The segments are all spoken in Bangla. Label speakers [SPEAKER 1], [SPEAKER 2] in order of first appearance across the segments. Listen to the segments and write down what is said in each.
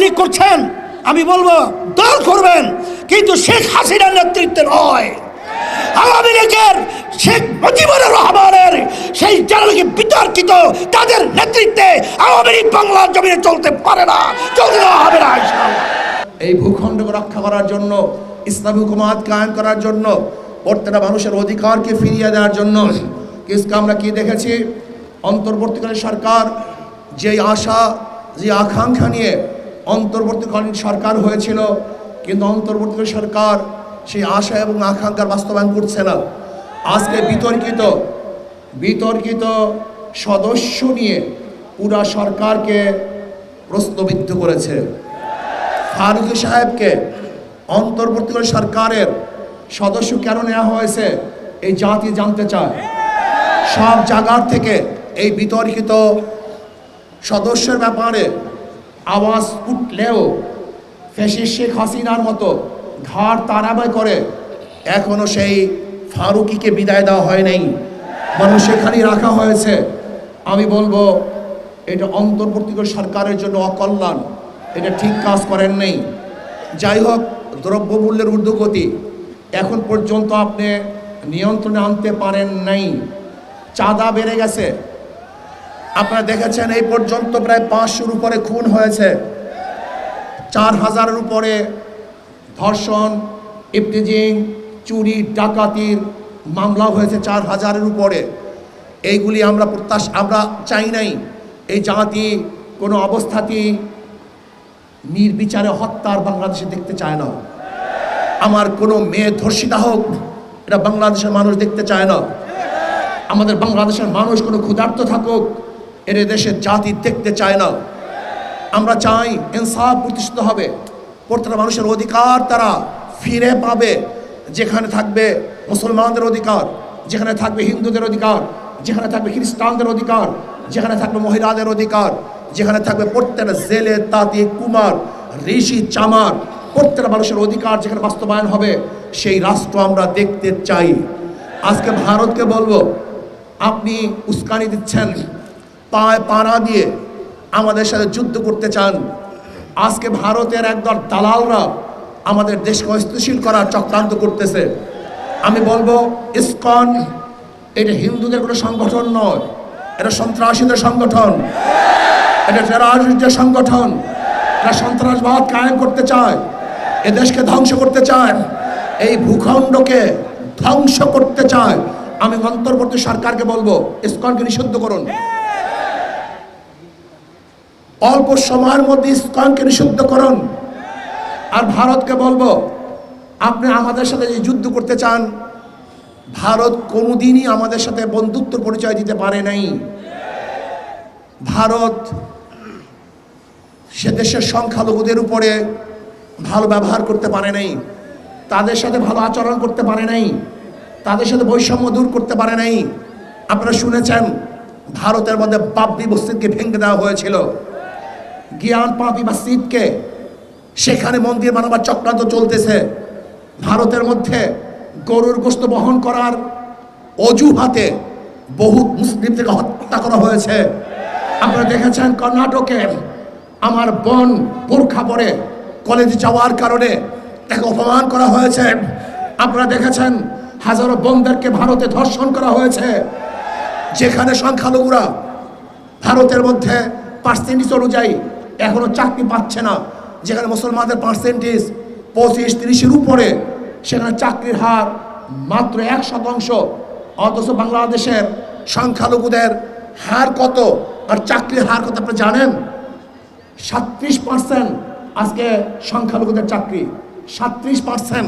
[SPEAKER 1] লীগ করছেন, আমি বলবো দল করবেন, কিন্তু শেখ হাসিনার নেতৃত্বে নয়। আওয়ামী লীগের শেখ মুজিবুর রহমানের সেই যারা বিতর্কিত তাদের নেতৃত্বে আওয়ামী লীগ বাংলার জমিনে চলতে পারে না, চলতে দেওয়া হবে না ইনশাআল্লাহ।
[SPEAKER 2] এই ভূখণ্ডকে রক্ষা করার জন্য, ইসলামী হুকুমাত কায়েম করার জন্য, প্রত্যেকটা মানুষের অধিকারকে ফিরিয়ে দেওয়ার জন্য আমরা কি দেখেছি? অন্তর্বর্তীকালীন সরকার যেই আশা, যে আকাঙ্ক্ষা নিয়ে অন্তর্বর্তীকালীন সরকার হয়েছিল, কিন্তু অন্তর্বর্তীকালীন সরকার সেই আশা এবং আকাঙ্ক্ষার বাস্তবায়ন করছে না। আজকে বিতর্কিত সদস্য নিয়ে পুরা সরকারকে প্রশ্নবিদ্ধ করেছে। ফারুকী সাহেবকে অন্তর্বর্তীকালীন সরকারের সদস্য কেন নেওয়া হয়েছে এই জাতি জানতে চায়। সব জায়গার থেকে এই বিতর্কিত সদস্যের ব্যাপারে আওয়াজ উঠলেও ফ্যাসিস্ট শেখ হাসিনার মতো ঘাড় তাড়াবাই করে এখনো সেই ফারুকীকে বিদায় দেওয়া হয় নাই, মানুষ সেখানেই রাখা হয়েছে। আমি বলবো এটা অন্তর্বর্তীকালীন সরকারের জন্য অকল্যাণ, এটা ঠিক কাজ করেন নেই। যাই হোক, দ্রব্যমূল্যের ঊর্ধ্বগতি এখন পর্যন্ত আপনি নিয়ন্ত্রণে আনতে পারেন নাই। চাঁদা বেড়ে গেছে, আপনারা দেখেছেন এই পর্যন্ত প্রায় 500-র উপরে খুন হয়েছে, 4000-এর উপরে ধর্ষণ, ইফটিজিং, চুরি, ডাকাতির মামলা হয়েছে 4000-এর উপরে। এইগুলি আমরা চাই নাই। এই জাতি কোনো অবস্থাতেই নির্বিচারে হত্যার বাংলাদেশে দেখতে চায় না। আমার কোনো মেয়ে ধর্ষিতা হোক, এটা বাংলাদেশের মানুষ দেখতে চায় না। আমাদের বাংলাদেশের মানুষ কোনো ক্ষুধার্ত থাকুক, এর দেশের জাতি দেখতে চায় না। আমরা চাই ইনসাফ প্রতিষ্ঠিত হবে, প্রত্যেকটা মানুষের অধিকার তারা ফিরে পাবে। যেখানে থাকবে মুসলমানদের অধিকার, যেখানে থাকবে হিন্দুদের অধিকার, যেখানে থাকবে খ্রিস্টানদের অধিকার, যেখানে থাকবে মহিলাদের অধিকার, যেখানে থাকবে প্রত্যেকটা জেলে, তাঁতি, কুমার, ঋষি, চামার, প্রত্যেকটা মানুষের অধিকার যেখানে বাস্তবায়ন হবে, সেই রাষ্ট্র আমরা দেখতে চাই। আজকে ভারতকে বলবো, আপনি উস্কানি দিচ্ছেন, পায়ে পাড়া দিয়ে আমাদের সাথে যুদ্ধ করতে চান। আজকে ভারতের একদল দালালরা আমাদের দেশকে অস্থিতিশীল করার চক্রান্ত করতেছে। আমি বলবো ইসকন এটা হিন্দুদের কোনো সংগঠন নয়, এটা সন্ত্রাসীদের সংগঠন, এটা টেররিস্টদের সংগঠন। এরা সন্ত্রাসবাদ কায়েম করতে চায়, এ দেশকে ধ্বংস করতে চায়, এই ভূখণ্ডকে ধ্বংস করতে চায়। আমি অন্তর্বর্তী সরকারকে বলবো ইসকনকে নিষিদ্ধ করুন, অল্প সময়ের মধ্যে ইসকনকে নিষিদ্ধ করুন। আর ভারতকে বলবো, আপনি আমাদের সাথে যে যুদ্ধ করতে চান, ভারত কোনোদিনই আমাদের সাথে বন্ধুত্ব পরিচয় দিতে পারে নাই। ভারত সে দেশের সংখ্যালঘুদের উপরে ভালো ব্যবহার করতে পারে নাই, তাদের সাথে ভালো আচরণ করতে পারে নাই, তাদের সাথে বৈষম্য দূর করতে পারে নাই। আপনারা শুনেছেন ভারতের মধ্যে বাবরি মসজিদকে ভেঙে দেওয়া হয়েছিল, জ্ঞান পাপি মসজিদকে, সেখানে মন্দির বানাবার চক্রান্ত চলতেছে। ভারতের মধ্যে গরুর গোশত বহন করার অজুহাতে বহু মুসলিমদেরকে হত্যা করা হয়েছে। আপনারা দেখেছেন কর্ণাটকে আমার বোন বোরখা পরে কলেজে যাওয়ার কারণে তাকে অপমান করা হয়েছে। আপনারা দেখেছেন হাজারো বোনদেরকে ভারতে ধর্ষণ করা হয়েছে। যেখানে সংখ্যালঘুরা ভারতের মধ্যে পার্সেন্টেজ অনুযায়ী এখনো চাকরি পাচ্ছে না, যেখানে মুসলমানদের পার্সেন্টেজ 25-30-এর উপরে, সেখানে চাকরির হার মাত্র 1%। অথচ বাংলাদেশের সংখ্যালঘুদের হার কত আর চাকরির হার কত আপনি জানেন? 37% আজকে সংখ্যালঘুদের চাকরি, 37%।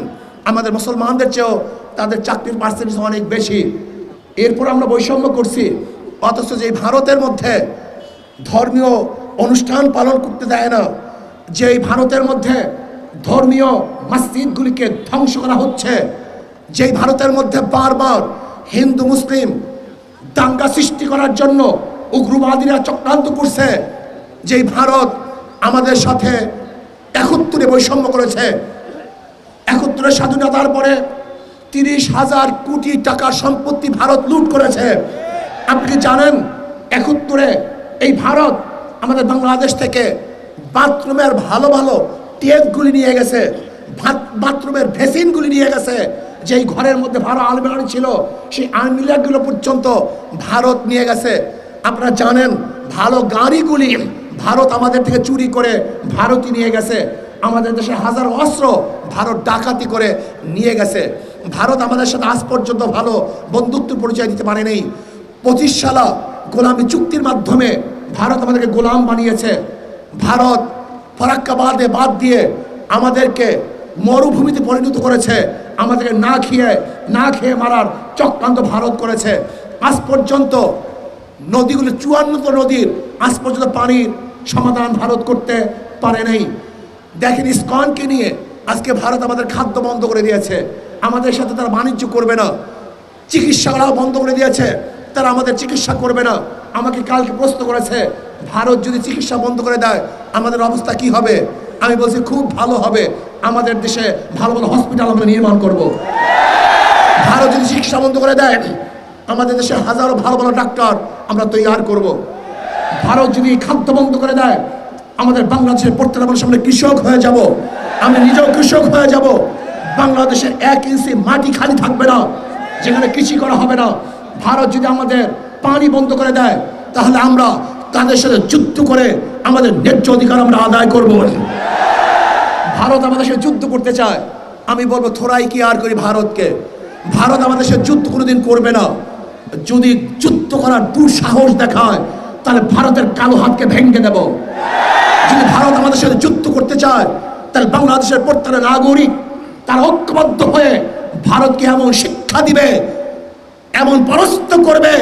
[SPEAKER 2] আমাদের মুসলমানদের চেয়েও তাদের চাকরির পার্সেন্টেজ অনেক বেশি। এরপর আমরা বৈষম্য করছি, অথচ যে ভারতের মধ্যে ধর্মীয় অনুষ্ঠান পালন করতে দেয় না, যেই ভারতের মধ্যে ধর্মীয় মসজিদগুলিকে ধ্বংস করা হচ্ছে, যেই ভারতের মধ্যে বারবার হিন্দু মুসলিম দাঙ্গা সৃষ্টি করার জন্য উগ্রবাদীরা চক্রান্ত করছে, যেই ভারত আমাদের সাথে 71-এ বৈষম্য করেছে, 71-এর স্বাধীনতার পরে 30,000 কোটি টাকা সম্পত্তি ভারত লুট করেছে। আপনি কি জানেন 71-এ এই ভারত আমাদের বাংলাদেশ থেকে বাথরুমের ভালো ভালো টেপগুলি নিয়ে গেছে, বাথরুমের ভেসিনগুলি নিয়ে গেছে। যেই ঘরের মধ্যে ভালো আলমারি ছিল সেই আলমিরাগুলো পর্যন্ত ভারত নিয়ে গেছে। আপনারা জানেন ভালো গাড়িগুলি ভারত আমাদের থেকে চুরি করে ভারতই নিয়ে গেছে। আমাদের দেশে হাজার অস্ত্র ভারত ডাকাতি করে নিয়ে গেছে। ভারত আমাদের সাথে আজ পর্যন্ত ভালো বন্ধুত্ব পরিচয় দিতে পারে নেই। 25 সালা গোলামি চুক্তির মাধ্যমে ভারত আমাদেরকে গোলাম বানিয়েছে। ভারত ফরাক্কাবাদে বাদ দিয়ে আমাদেরকে মরুভূমিতে পরিণত করেছে। আমাদেরকে না খেয়ে মারার চক্রান্ত ভারত করেছে। আজ পর্যন্ত নদীগুলো 54 নদীর আজ পর্যন্ত পানির সমাধান ভারত করতে পারে নাই। দেখেন ইসকনকে নিয়ে আজকে ভারত আমাদের খাদ্য বন্ধ করে দিয়েছে, আমাদের সাথে তারা বাণিজ্য করবে না। চিকিৎসাও বন্ধ করে দিয়েছে, তারা আমাদের চিকিৎসা করবে না। আমাকে কালকে প্রশ্ন করেছে ভারত যদি চিকিৎসা বন্ধ করে দেয় আমাদের অবস্থা কি হবে। আমি বলছি খুব ভালো হবে, আমাদের দেশে ভালো ভালো হসপিটাল আমরা নির্মাণ করব। ভারত যদি চিকিৎসা বন্ধ করে দেয় আমাদের দেশে হাজারো ভালো ভালো ডাক্তার আমরা তৈরি করব। ভারত যদি খাদ্য বন্ধ করে দেয় আমাদের বাংলাদেশের প্রত্যেকটা মানুষ আমরা কৃষক হয়ে যাব। আমি নিজেও কৃষক হয়ে যাব। বাংলাদেশের 1 ইঞ্চি মাটি খালি থাকবে না যেখানে কৃষি করা হবে না। ভারত যদি আমাদের পানি বন্ধ করে দেয় তাহলে আমরা তাদের সাথে যুদ্ধ করে আমাদের ন্যায্য অধিকার আমরা আদায় করব। ভারত আমাদের সাথে যুদ্ধ করতে চায়, আমি বলবো থোড়াই কি আর করি ভারতকে। ভারত আমাদের সাথে যুদ্ধ কোনোদিন করবে না। যদি যুদ্ধ করার দুঃসাহস দেখায় তাহলে ভারতের কালো হাতকে ভেঙে দেব। যদি ভারত আমাদের সাথে যুদ্ধ করতে চায় তাহলে বাংলাদেশের প্রত্যেকটা নাগরিক তারা ঐক্যবদ্ধ হয়ে ভারতকে এমন শিক্ষা দিবে, এমন পরাস্ত করবে,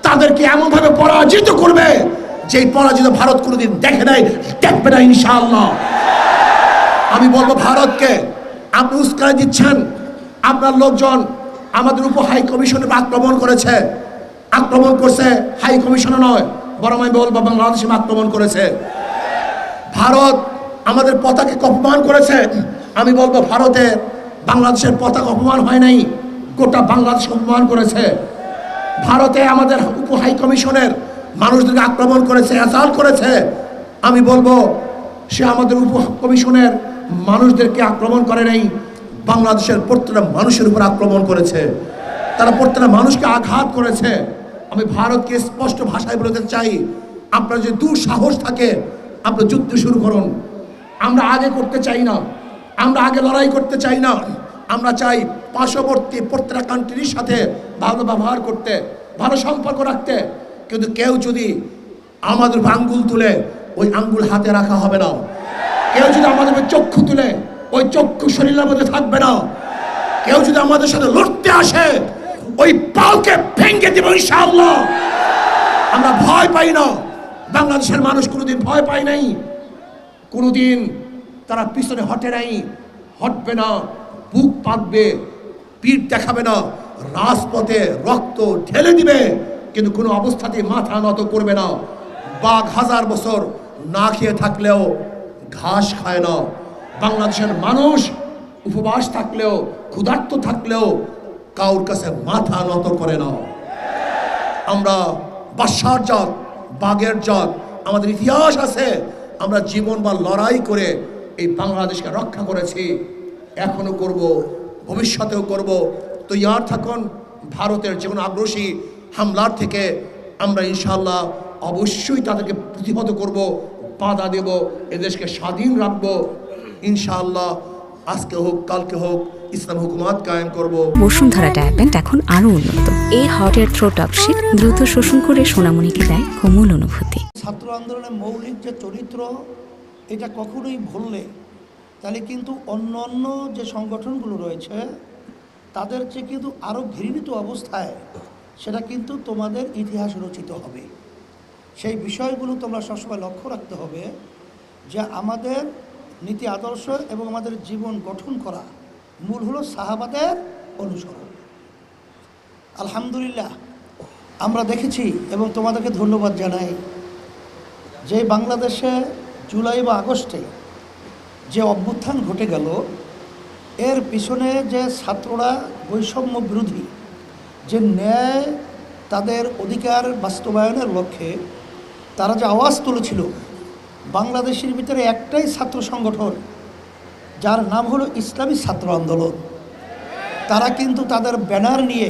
[SPEAKER 2] তাদেরকে এমন ভাবে পরাজিত করবে যে পরাজিত ভারত কোনোদিন দেখবে না ইনশাআল্লাহ। আমি বলবো ভারতকে আপনি উস্কানি দিচ্ছেন। আপনার লোকজন আমাদের উপর হাই কমিশনের আক্রমণ করেছে, আক্রমণ করছে হাই কমিশনে নয়, বরং আমি বলবো বাংলাদেশে আক্রমণ করেছে। ভারত আমাদের পতাকাকে অপমান করেছে। আমি বলবো ভারতে বাংলাদেশের পতাকা অপমান হয় নাই, গোটা বাংলাদেশ অপমান করেছে। ভারতে আমাদের উপ হাই কমিশনের মানুষদেরকে আক্রমণ করেছে, অ্যাসাল্ট করেছে। আমি বলবো সে আমাদের উপ কমিশনের মানুষদেরকে আক্রমণ করে নাই, বাংলাদেশের প্রত্যেকটা মানুষের উপর আক্রমণ করেছে। তারা প্রত্যেকটা মানুষকে আঘাত করেছে। আমি ভারতকে স্পষ্ট ভাষায় বলতে চাই, আপনার যদি দুঃসাহস থাকে আপনার যুদ্ধ শুরু করুন। আমরা আগে করতে চাই না, আমরা আগে লড়াই করতে চাই না। আমরা চাই পার্শ্ববর্তী প্রত্যেকটা কান্ট্রির সাথে ভালো ব্যবহার করতে, ভালো সম্পর্ক রাখতে। কিন্তু কেউ যদি আমাদের আঙ্গুল তুলে ওই আঙ্গুল হাতে রাখা হবে না। কেউ যদি আমাদের চক্ষু তুলে ওই চক্ষু শরীরের মধ্যে থাকবে না। কেউ যদি আমাদের সাথে লড়তে আসে ওই পাওকে ভেঙে দেব ইনশাআল্লাহ। আমরা ভয় পাই না, বাংলাদেশের মানুষ কোনোদিন ভয় পায় নাই, কোনোদিন তারা পিছনে হটে নাই, হটবে না, বুক পাতবে, পিঠ দেখাবে না, রাজপথে রক্ত ঢেলে দিবে, কিন্তু কোনো অবস্থাতেই মাথা নত করবে না। বাঘ 1000 বছর না খেয়ে থাকলেও ঘাস খায় না। বাংলাদেশের মানুষ উপবাস থাকলেও ক্ষুধার্ত থাকলেও কাউর কাছে মাথা নত করে না। আমরা বাদশার জাত, বাঘের জাত, আমাদের ইতিহাস আছে। আমরা জীবন বা লড়াই করে এই বাংলাদেশকে রক্ষা করেছি, এখনো করব, ভবিষ্যতেও করব। তৈয়ার থাকুন। ভারতের যে কোনো আগ্রাসী হামলার থেকে আমরা ইনশাআল্লাহ অবশ্যই তাদেরকে প্রতিহত করব, বাধা দেব, এদেশকে স্বাধীন রাখবো ইনশাআল্লাহ। আজকে হোক কালকে হোক ইসলাম হুকুমত কায়েম করব।
[SPEAKER 3] বসুন্ধরা ডায়াপেন্ট এখন আরো উন্নত। এই হট এয়ার থ্রো টপশিট দ্রুত শোষণ করে সোনামণিকে দেয় কোমল অনুভূতি।
[SPEAKER 1] ছাত্র আন্দোলনের মৌলিক যে চরিত্র, এটা কখনোই ভুললে তাহলে কিন্তু অন্য যে সংগঠনগুলো রয়েছে তাদের চেয়ে কিন্তু আরও ঘৃণিত অবস্থায় সেটা কিন্তু তোমাদের ইতিহাস রচিত হবে। সেই বিষয়গুলো তোমরা সবসময় লক্ষ্য রাখতে হবে যে আমাদের নীতি আদর্শ এবং আমাদের জীবন গঠন করা মূল হলো সাহাবাদের অনুসরণ। আলহামদুলিল্লাহ আমরা দেখেছি এবং তোমাদেরকে ধন্যবাদ জানাই যে বাংলাদেশে জুলাই বা আগস্টে যে অভ্যুত্থান ঘটে গেল, এর পিছনে যে ছাত্ররা বৈষম্য বিরোধী যে ন্যায় তাদের অধিকার বাস্তবায়নের লক্ষ্যে তারা যে আওয়াজ তুলেছিল, বাংলাদেশের ভিতরে একটাই ছাত্র সংগঠন যার নাম হলো ইসলামী ছাত্র আন্দোলন। তারা কিন্তু তাদের ব্যানার নিয়ে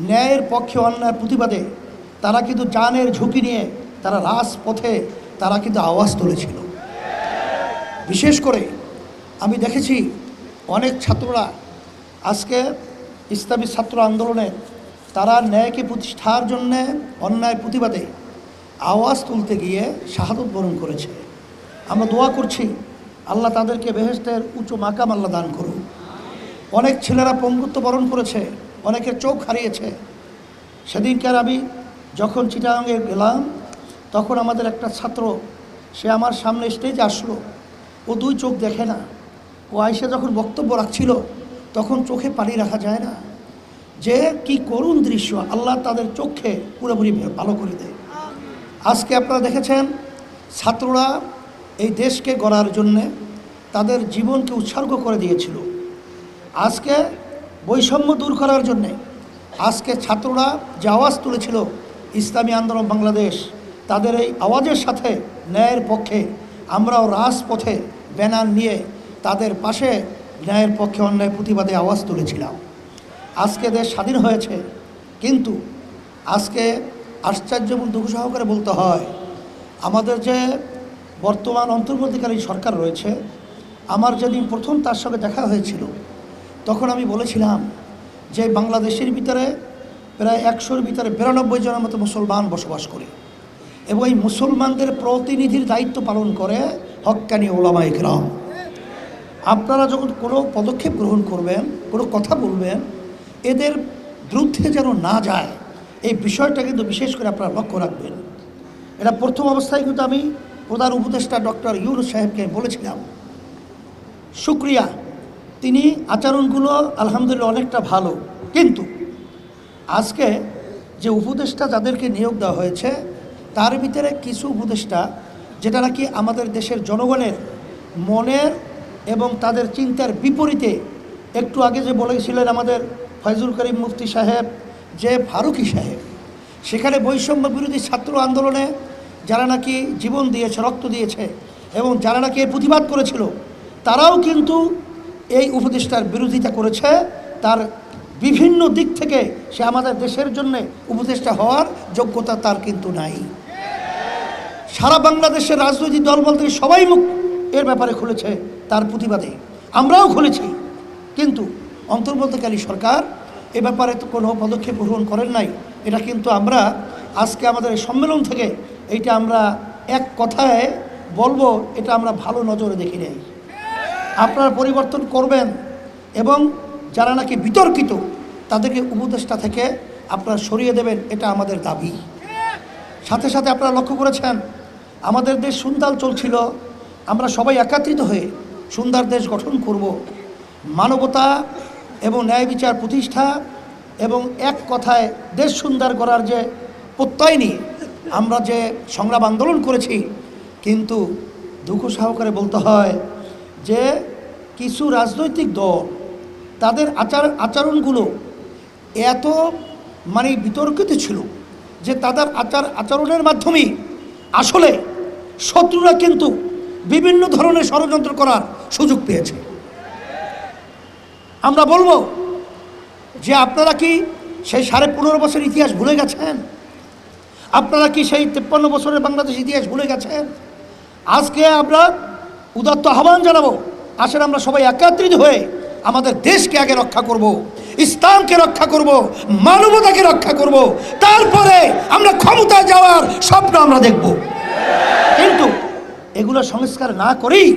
[SPEAKER 1] ন্যায়ের পক্ষে অন্যায়ের প্রতিবাদে তারা কিন্তু জানের ঝুঁকি নিয়ে তারা রাজপথে তারা কিন্তু আওয়াজ তুলেছিল। বিশেষ করে আমি দেখেছি অনেক ছাত্ররা আজকে ইসলামী ছাত্র আন্দোলনে তারা ন্যায়কে প্রতিষ্ঠার জন্যে অন্যায় প্রতিবাদে আওয়াজ তুলতে গিয়ে শাহাদত বরণ করেছে। আমরা দোয়া করছি আল্লাহ তাদেরকে বেহেশতের উঁচু মাকাম আল্লাহ দান করুন। অনেক ছেলেরা পঙ্গুত্ব বরণ করেছে, অনেকের চোখ হারিয়েছে। সেদিনকার আমি যখন চিটাগাঙে গেলাম তখন আমাদের একটা ছাত্র সে আমার সামনে স্টেজে আসলো। ও দুই চোখ দেখে না। ও আইসে যখন বক্তব্য রাখছিল তখন চোখে পানি রাখা যায় না। যে কি করুণ দৃশ্য, আল্লাহ তাদের চোখে পুরোপুরি ভালো করে দেয়। আজকে আপনারা দেখেছেন ছাত্ররা এই দেশকে গড়ার জন্যে তাদের জীবনকে উৎসর্গ করে দিয়েছিল। আজকে বৈষম্য দূর করার জন্যে আজকে ছাত্ররা যে আওয়াজ তুলেছিল ইসলামী আন্দোলন বাংলাদেশ, তাদের এই আওয়াজের সাথে ন্যায়ের পক্ষে আমরাও রাজপথে ব্যানার নিয়ে তাদের পাশে ন্যায়ের পক্ষে অন্যায় প্রতিবাদে আওয়াজ তুলেছিলাম। আজকে দেশ স্বাধীন হয়েছে, কিন্তু আজকে আশ্চর্য এবং দুঃখ সহকারে বলতে হয় আমাদের যে বর্তমান অন্তর্বর্তীকালীন সরকার রয়েছে, আমার যেদিন প্রথম তার সঙ্গে দেখা হয়েছিল তখন আমি বলেছিলাম যে বাংলাদেশের ভিতরে প্রায় 100-র ভিতরে 92 জনের মতো মুসলমান বসবাস করে এবং এই মুসলমানদের প্রতিনিধির দায়িত্ব পালন করে হক্কানি ওলামা ইকরাম। আপনারা যখন কোনো পদক্ষেপ গ্রহণ করবেন, কোনো কথা বলবেন, এদের বিরুদ্ধে যেন না যায় এই বিষয়টা কিন্তু বিশেষ করে আপনারা লক্ষ্য রাখবেন। এটা প্রথম অবস্থায় কিন্তু আমি প্রধান উপদেষ্টা ডক্টর ইউনূস সাহেবকে বলেছিলাম। শুক্রিয়া, তিনি আচরণগুলো আলহামদুলিল্লাহ অনেকটা ভালো, কিন্তু আজকে যে উপদেষ্টা যাদেরকে নিয়োগ দেওয়া হয়েছে তার ভিতরে কিছু উপদেষ্টা যেটা নাকি আমাদের দেশের জনগণের মনের এবং তাদের চিন্তার বিপরীতে। একটু আগে যে বলেছিলেন আমাদের ফয়জুল করিম মুফতি সাহেব যে ফারুকি সাহেব, সেখানে বৈষম্য বিরোধী ছাত্র আন্দোলনে যারা নাকি জীবন দিয়েছে, রক্ত দিয়েছে এবং যারা নাকি এর প্রতিবাদ করেছিল, তারাও কিন্তু এই উপদেষ্টার বিরোধিতা করেছে। তার বিভিন্ন দিক থেকে সে আমাদের দেশের জন্য উপদেষ্টা হওয়ার যোগ্যতা তার কিন্তু নাই। সারা বাংলাদেশের রাজনৈতিক দল বলতে সবাই মুখ এর ব্যাপারে খুলেছে তার প্রতিবাদে, আমরাও খুলেছি, কিন্তু অন্তর্বর্তীকালীন সরকার এ ব্যাপারে তো কোনো পদক্ষেপ গ্রহণ করেন নাই। এটা কিন্তু আমরা আজকে আমাদের এই সম্মেলন থেকে এইটা আমরা এক কথায় বলবো, এটা আমরা ভালো নজরে দেখি নাই। আপনারা পরিবর্তন করবেন এবং যারা নাকি বিতর্কিত তাদেরকে উপদেষ্টা থেকে আপনারা সরিয়ে দেবেন, এটা আমাদের দাবি। সাথে সাথে আপনারা লক্ষ্য করেছেন আমাদের দেশ সুন্দর চলছিল, আমরা সবাই একত্রিত হয়ে সুন্দর দেশ গঠন করব, মানবতা এবং ন্যায় বিচার প্রতিষ্ঠা এবং এক কথায় দেশ সুন্দর করার যে প্রত্যয় নিয়ে আমরা যে সংগ্রাম আন্দোলন করেছি। কিন্তু দুঃখ সহকারে বলতে হয় যে কিছু রাজনৈতিক দল তাদের আচরণগুলো এত বিতর্কিত ছিল যে তাদের আচরণের মাধ্যমেই আসলে শত্রুরা কিন্তু বিভিন্ন ধরনের ষড়যন্ত্র করার সুযোগ পেয়েছে। আমরা বলবো যে আপনারা কি সেই 15.5 বছর ইতিহাস ভুলে গেছেন? আপনারা কি সেই 53 বছরের বাংলাদেশ ইতিহাস ভুলে গেছেন? আজকে আমরা উদাত্ত আহ্বান জানাবো, আসেন আমরা সবাই একত্রিত হয়ে আমাদের দেশকে আগে রক্ষা করব, ইসলামকে রক্ষা করব, মানবতাকে রক্ষা করব, তারপরে আমরা ক্ষমতায় যাওয়ার স্বপ্ন আমরা দেখব। কিন্তু এগুলো সংস্কার না করেই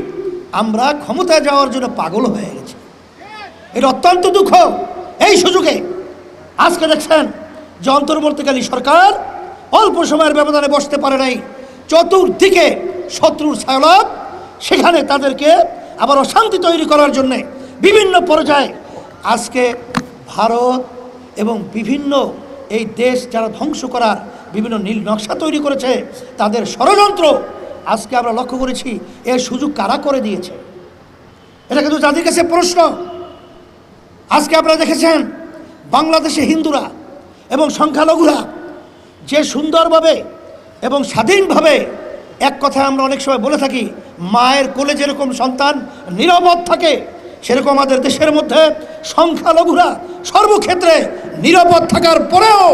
[SPEAKER 1] আমরা ক্ষমতায় যাওয়ার জন্য পাগল হয়ে গেছি। এটা অত্যন্ত দুঃখ। এই সুযোগে আজকে দেখছেন যে অন্তর্বর্তীকালীন সরকার অল্প সময়ের ব্যবধানে বসতে পারে নাই, চতুর্দিকে শত্রুর ছায়ালাভ, সেখানে তাদেরকে আবার অশান্তি তৈরি করার জন্যে বিভিন্ন পর্যায়ে আজকে ভারত এবং বিভিন্ন এই দেশ যারা ধ্বংস করার বিভিন্ন নীল নকশা তৈরি করেছে, তাদের ষড়যন্ত্র আজকে আমরা লক্ষ্য করেছি। এর সুযোগ কারা করে দিয়েছে? এটা কিন্তু তাদের কাছে প্রশ্ন। আজকে আপনারা দেখেছেন বাংলাদেশে হিন্দুরা এবং সংখ্যালঘুরা যে সুন্দরভাবে এবং স্বাধীনভাবে এক কথায় আমরা অনেক সময় বলে থাকি, মায়ের কোলে যেরকম সন্তান নিরাপদ থাকে, সেরকম আমাদের দেশের মধ্যে সংখ্যালঘুরা সর্বক্ষেত্রে নিরাপদ থাকার পরেও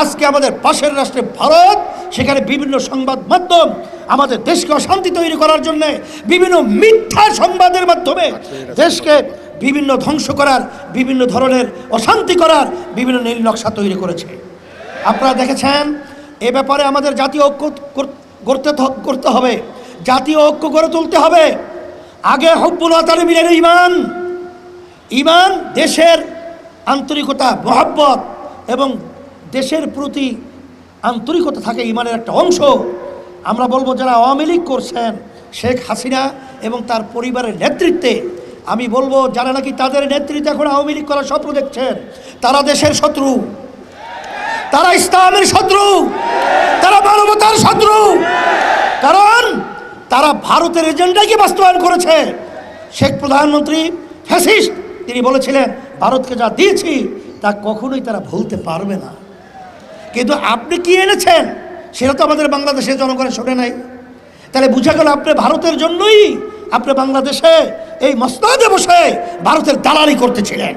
[SPEAKER 1] আজকে আমাদের পাশের রাষ্ট্রে ভারত, সেখানে বিভিন্ন সংবাদ মাধ্যম আমাদের দেশকে অশান্তি তৈরি করার জন্যে বিভিন্ন মিথ্যা সংবাদের মাধ্যমে দেশকে বিভিন্ন ধ্বংস করার, বিভিন্ন ধরনের অশান্তি করার বিভিন্ন নীল নকশা তৈরি করেছে। আপনারা দেখেছেন, এ ব্যাপারে আমাদের জাতীয় ঐক্য করতে হবে, জাতীয় ঐক্য গড়ে তুলতে হবে। আগে হুব্বুল ওয়াতানি মিনাল ঈমান, ঈমান দেশের আন্তরিকতা, মহব্বত এবং দেশের প্রতি আন্তরিকতা থাকে ঈমানের একটা অংশ। আমরা বলবো যারা আওয়ামী লীগ করছেন, শেখ হাসিনা এবং তার পরিবারের নেতৃত্বে, আমি বলবো যারা নাকি তাদের নেতৃত্বে এখন আওয়ামী লীগ করার স্বপ্ন দেখছেন, তারা দেশের শত্রু, তারা ইসলামের শত্রু, তারা মানবতার শত্রু। কারণ তারা ভারতের এজেন্ডাকে বাস্তবায়ন করেছে। শেখ প্রধানমন্ত্রী ফ্যাসিস্ট, তিনি বলেছিলেন ভারতকে যা দিয়েছি তা কখনোই তারা ভুলতে পারবে না। কিন্তু আপনি কি এনেছেন সেটা তো আমাদের বাংলাদেশের জনগণের শোনে নাই। তাহলে বুঝা গেল আপনি ভারতের জন্যই আপনি বাংলাদেশে এই মসনদে বসে ভারতের দালালি করতেছিলেন।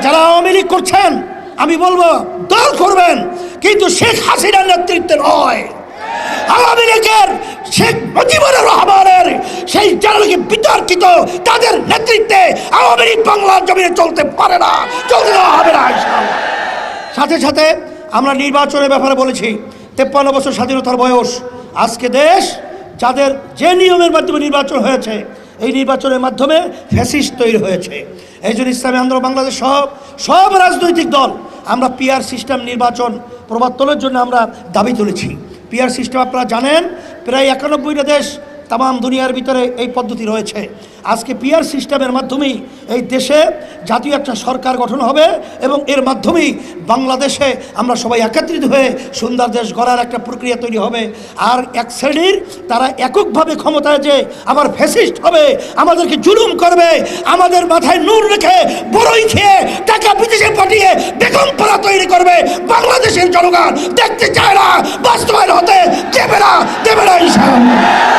[SPEAKER 1] যারা আওয়ামী লীগ করছেন, আমি বলবো দল করবেন, কিন্তু শেখ হাসিনার নেতৃত্বে নয়। আওয়ামী লীগের শেখ মুজিবুর রহমানের সেই যারা নাকি বিতর্কিত, তাদের নেতৃত্বে আওয়ামী লীগ বাংলার জমিনে চলতে পারে না, চলতে দেওয়া হবে না ইনশাআল্লাহ। সাথে সাথে আমরা নির্বাচনের ব্যাপারে বলেছি, 53 বছর স্বাধীনতার বয়স, আজকে দেশ যাদের যে নিয়মের মাধ্যমে নির্বাচন হয়েছে, এই নির্বাচনের মাধ্যমে ফ্যাসিস্ট তৈরি হয়েছে। এই জন্য ইসলামী আন্দোলন বাংলাদেশ সব রাজনৈতিক দল আমরা পিআর সিস্টেম নির্বাচন প্রবর্তনের জন্য আমরা দাবি তুলেছি। পিআর সিস্টেম আপনারা জানেন, প্রায় 91টা দেশ তাম দুনিয়ার ভিতরে এই পদ্ধতি রয়েছে। আজকে পিআর সিস্টেমের মাধ্যমেই এই দেশে জাতীয় একটা সরকার গঠন হবে এবং এর মাধ্যমেই বাংলাদেশে আমরা সবাই একত্রিত হয়ে সুন্দর দেশ গড়ার একটা প্রক্রিয়া তৈরি হবে। আর এক শ্রেণীর তারা এককভাবে ক্ষমতায় যে আবার ফ্যাসিস্ট হবে, আমাদেরকে জুলুম করবে, আমাদের মাথায় নূর রেখে বড়ই খেয়ে টাকা বিদেশে পাঠিয়ে বেগম পড়া তৈরি করবে, বাংলাদেশের জনগণ দেখতে চায় না, বাস্তবায়ন হতে দেবে না ইনশাআল্লাহ।